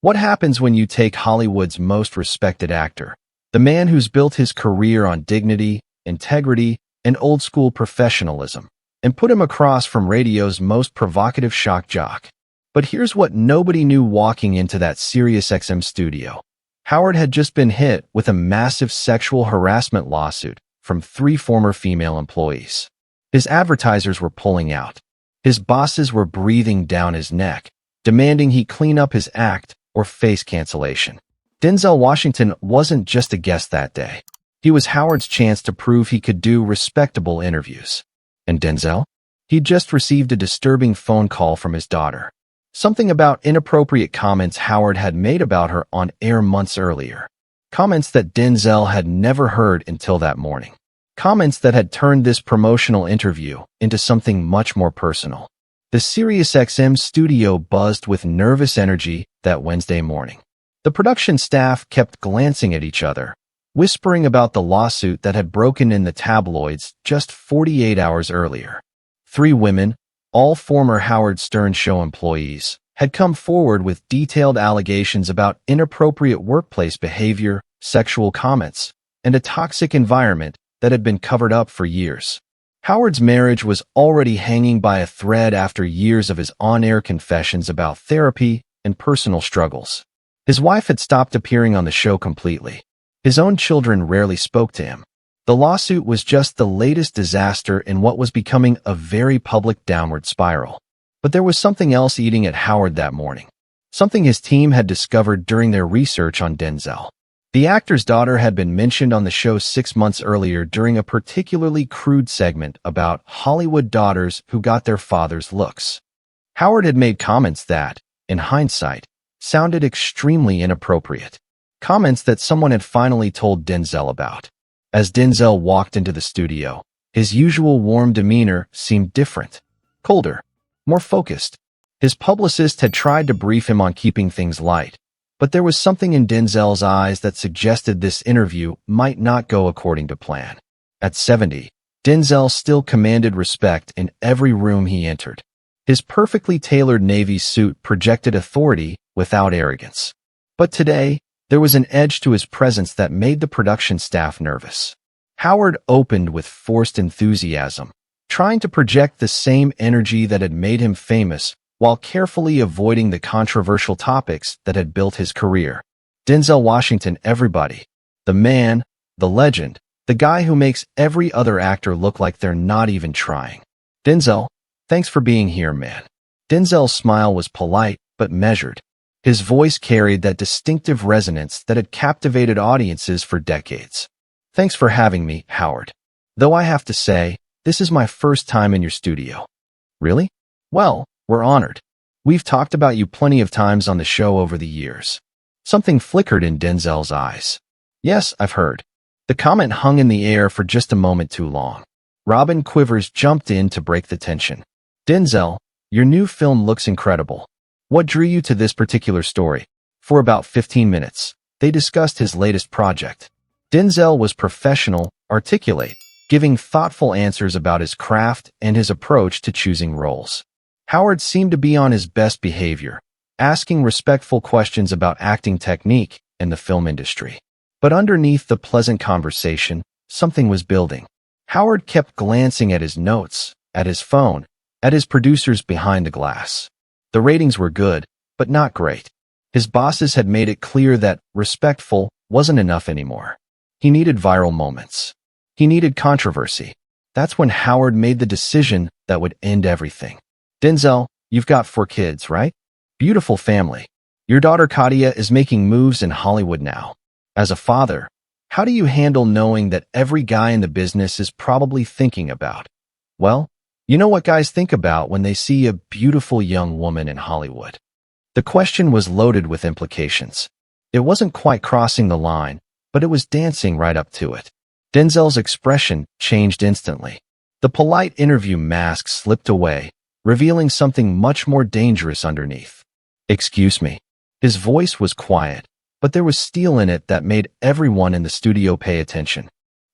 What happens when you take Hollywood's most respected actor, the man who's built his career on dignity, integrity, and old-school professionalism, and put him across from radio's most provocative shock jock? But here's what nobody knew walking into that SiriusXM studio. Howard had just been hit with a massive sexual harassment lawsuit from 3 former female employees. His advertisers were pulling out. His bosses were breathing down his neck, demanding he clean up his act or face cancellation. Denzel Washington wasn't just a guest that day. He was Howard's chance to prove he could do respectable interviews. And Denzel? He'd just received a disturbing phone call from his daughter. Something about inappropriate comments Howard had made about her on air months earlier. Comments that Denzel had never heard until that morning. Comments that had turned this promotional interview into something much more personal. The SiriusXM studio buzzed with nervous energy that Wednesday morning. The production staff kept glancing at each other, whispering about the lawsuit that had broken in the tabloids just 48 hours earlier. 3 women, all former Howard Stern show employees, had come forward with detailed allegations about inappropriate workplace behavior, sexual comments, and a toxic environment that had been covered up for years. Howard's marriage was already hanging by a thread after years of his on-air confessions about therapy and personal struggles. His wife had stopped appearing on the show completely. His own children rarely spoke to him. The lawsuit was just the latest disaster in what was becoming a very public downward spiral. But there was something else eating at Howard that morning. Something his team had discovered during their research on Denzel. The actor's daughter had been mentioned on the show 6 months earlier during a particularly crude segment about Hollywood daughters who got their father's looks. Howard had made comments that, in hindsight, sounded extremely inappropriate. Comments that someone had finally told Denzel about. As Denzel walked into the studio, his usual warm demeanor seemed different, colder, more focused. His publicist had tried to brief him on keeping things light, but there was something in Denzel's eyes that suggested this interview might not go according to plan. At 70, Denzel still commanded respect in every room he entered. His perfectly tailored navy suit projected authority without arrogance. But today, there was an edge to his presence that made the production staff nervous. Howard opened with forced enthusiasm, trying to project the same energy that had made him famous while carefully avoiding the controversial topics that had built his career. Denzel Washington, everybody. The man, the legend, the guy who makes every other actor look like they're not even trying. Denzel, thanks for being here, man. Denzel's smile was polite but measured. His voice carried that distinctive resonance that had captivated audiences for decades. Thanks for having me, Howard. Though I have to say, this is my first time in your studio. Really? Well, we're honored. We've talked about you plenty of times on the show over the years. Something flickered in Denzel's eyes. Yes, I've heard. The comment hung in the air for just a moment too long. Robin Quivers jumped in to break the tension. Denzel, your new film looks incredible. What drew you to this particular story? For about 15 minutes, they discussed his latest project. Denzel was professional, articulate, giving thoughtful answers about his craft and his approach to choosing roles. Howard seemed to be on his best behavior, asking respectful questions about acting technique and the film industry. But underneath the pleasant conversation, something was building. Howard kept glancing at his notes, at his phone, at his producers behind the glass. The ratings were good, but not great. His bosses had made it clear that respectful wasn't enough anymore. He needed viral moments. He needed controversy. That's when Howard made the decision that would end everything. Denzel, you've got 4 kids, right? Beautiful family. Your daughter Katia is making moves in Hollywood now. As a father, how do you handle knowing that every guy in the business is probably thinking about? Well, you know what guys think about when they see a beautiful young woman in Hollywood. The question was loaded with implications. It wasn't quite crossing the line, but it was dancing right up to it. Denzel's expression changed instantly. The polite interview mask slipped away, revealing something much more dangerous underneath. Excuse me. His voice was quiet, but there was steel in it that made everyone in the studio pay attention.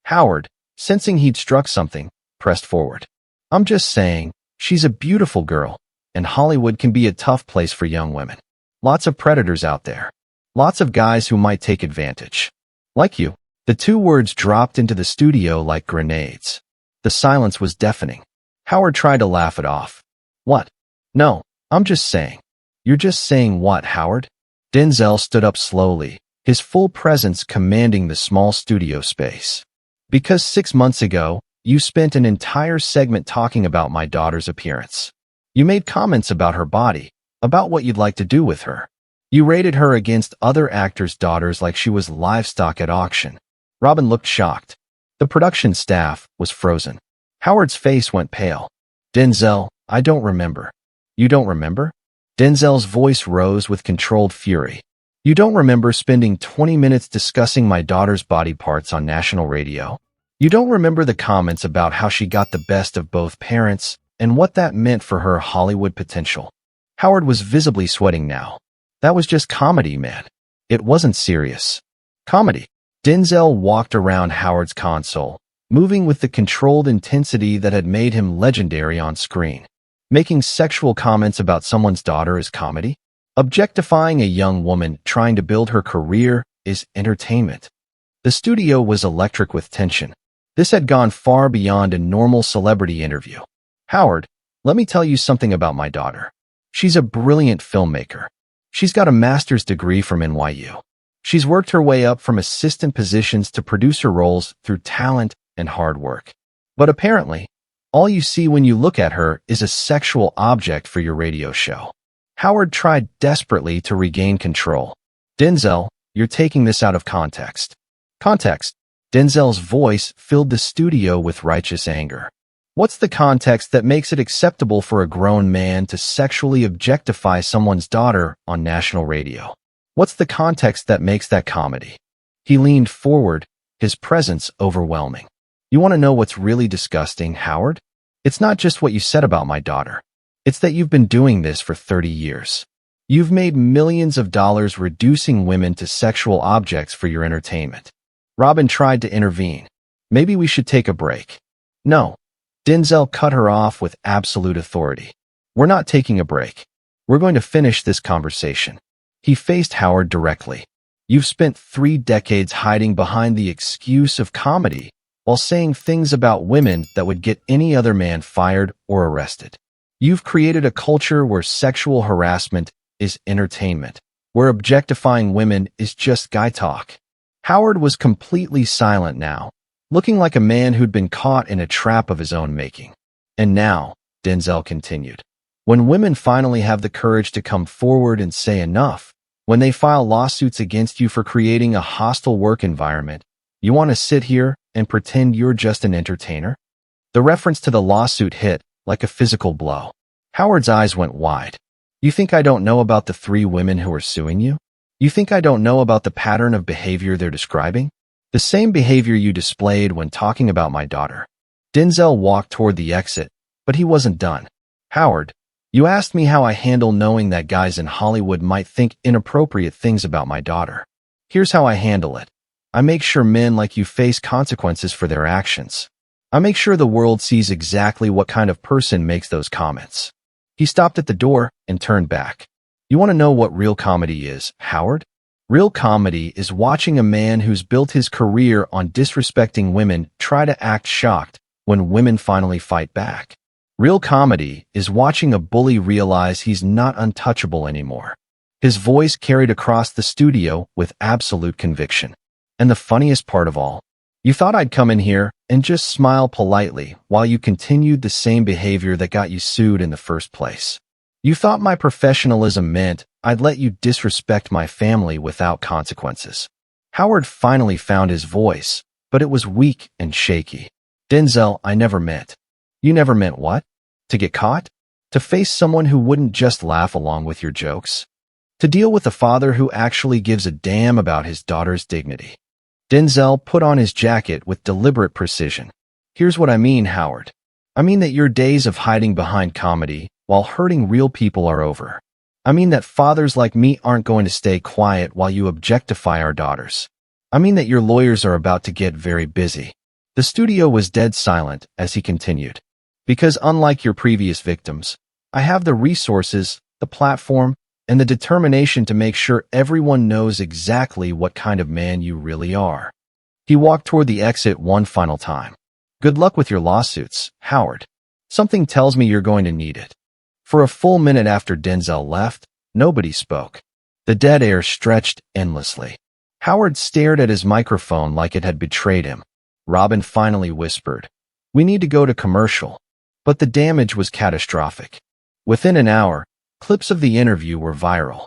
Howard, sensing he'd struck something, pressed forward. I'm just saying, she's a beautiful girl, and Hollywood can be a tough place for young women. Lots of predators out there. Lots of guys who might take advantage. Like you. The two words dropped into the studio like grenades. The silence was deafening. Howard tried to laugh it off. What? No, I'm just saying. You're just saying what, Howard? Denzel stood up slowly, his full presence commanding the small studio space. Because 6 months ago, you spent an entire segment talking about my daughter's appearance. You made comments about her body, about what you'd like to do with her. You rated her against other actors' daughters like she was livestock at auction. Robin looked shocked. The production staff was frozen. Howard's face went pale. Denzel, I don't remember. You don't remember? Denzel's voice rose with controlled fury. You don't remember spending 20 minutes discussing my daughter's body parts on national radio? You don't remember the comments about how she got the best of both parents and what that meant for her Hollywood potential? Howard was visibly sweating now. That was just comedy, man. It wasn't serious. Comedy. Denzel walked around Howard's console, moving with the controlled intensity that had made him legendary on screen. Making sexual comments about someone's daughter is comedy? Objectifying a young woman trying to build her career is entertainment. The studio was electric with tension. This had gone far beyond a normal celebrity interview. Howard, let me tell you something about my daughter. She's a brilliant filmmaker. She's got a master's degree from NYU. She's worked her way up from assistant positions to producer roles through talent and hard work. But apparently, all you see when you look at her is a sexual object for your radio show. Howard tried desperately to regain control. Denzel, you're taking this out of context. Context. Denzel's voice filled the studio with righteous anger. What's the context that makes it acceptable for a grown man to sexually objectify someone's daughter on national radio? What's the context that makes that comedy? He leaned forward, his presence overwhelming. You want to know what's really disgusting, Howard? It's not just what you said about my daughter. It's that you've been doing this for 30 years. You've made millions of dollars reducing women to sexual objects for your entertainment. Robin tried to intervene. Maybe we should take a break. No. Denzel cut her off with absolute authority. We're not taking a break. We're going to finish this conversation. He faced Howard directly. You've spent 3 decades hiding behind the excuse of comedy while saying things about women that would get any other man fired or arrested. You've created a culture where sexual harassment is entertainment, where objectifying women is just guy talk. Howard was completely silent now, looking like a man who'd been caught in a trap of his own making. And now, Denzel continued, when women finally have the courage to come forward and say enough, when they file lawsuits against you for creating a hostile work environment, you want to sit here and pretend you're just an entertainer? The reference to the lawsuit hit like a physical blow. Howard's eyes went wide. You think I don't know about the 3 women who are suing you? You think I don't know about the pattern of behavior they're describing? The same behavior you displayed when talking about my daughter. Denzel walked toward the exit, but he wasn't done. Howard, you asked me how I handle knowing that guys in Hollywood might think inappropriate things about my daughter. Here's how I handle it. I make sure men like you face consequences for their actions. I make sure the world sees exactly what kind of person makes those comments. He stopped at the door and turned back. You want to know what real comedy is, Howard? Real comedy is watching a man who's built his career on disrespecting women try to act shocked when women finally fight back. Real comedy is watching a bully realize he's not untouchable anymore. His voice carried across the studio with absolute conviction. And the funniest part of all, you thought I'd come in here and just smile politely while you continued the same behavior that got you sued in the first place. You thought my professionalism meant I'd let you disrespect my family without consequences. Howard finally found his voice, but it was weak and shaky. Denzel, I never meant. You never meant what? To get caught? To face someone who wouldn't just laugh along with your jokes? To deal with a father who actually gives a damn about his daughter's dignity? Denzel put on his jacket with deliberate precision. Here's what I mean, Howard. I mean that your days of hiding behind comedy while hurting real people are over. I mean that fathers like me aren't going to stay quiet while you objectify our daughters. I mean that your lawyers are about to get very busy. The studio was dead silent as he continued. Because unlike your previous victims, I have the resources, the platform, and the determination to make sure everyone knows exactly what kind of man you really are. He walked toward the exit one final time. "Good luck with your lawsuits, Howard. Something tells me you're going to need it." For a full minute after Denzel left, nobody spoke. The dead air stretched endlessly. Howard stared at his microphone like it had betrayed him. Robin finally whispered, "We need to go to commercial." But the damage was catastrophic. Within an hour, clips of the interview were viral.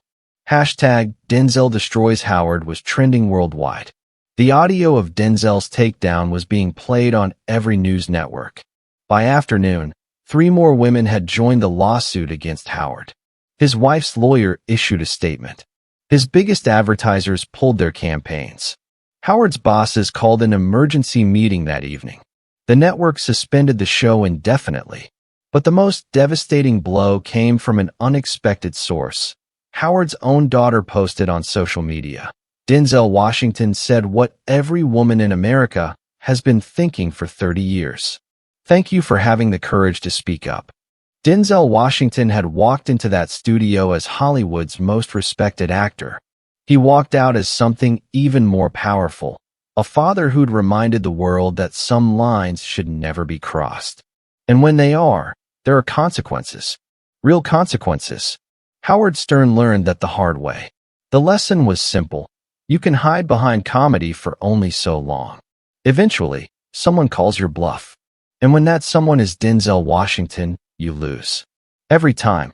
Hashtag Denzel destroys Howard was trending worldwide. The audio of Denzel's takedown was being played on every news network. By afternoon, 3 more women had joined the lawsuit against Howard. His wife's lawyer issued a statement. His biggest advertisers pulled their campaigns. Howard's bosses called an emergency meeting that evening. The network suspended the show indefinitely. But the most devastating blow came from an unexpected source. Howard's own daughter posted on social media. Denzel Washington said what every woman in America has been thinking for 30 years. "Thank you for having the courage to speak up." Denzel Washington had walked into that studio as Hollywood's most respected actor. He walked out as something even more powerful, a father who'd reminded the world that some lines should never be crossed. And when they are, there are consequences. Real consequences. Howard Stern learned that the hard way. The lesson was simple. You can hide behind comedy for only so long. Eventually, someone calls your bluff. And when that someone is Denzel Washington, you lose. Every time.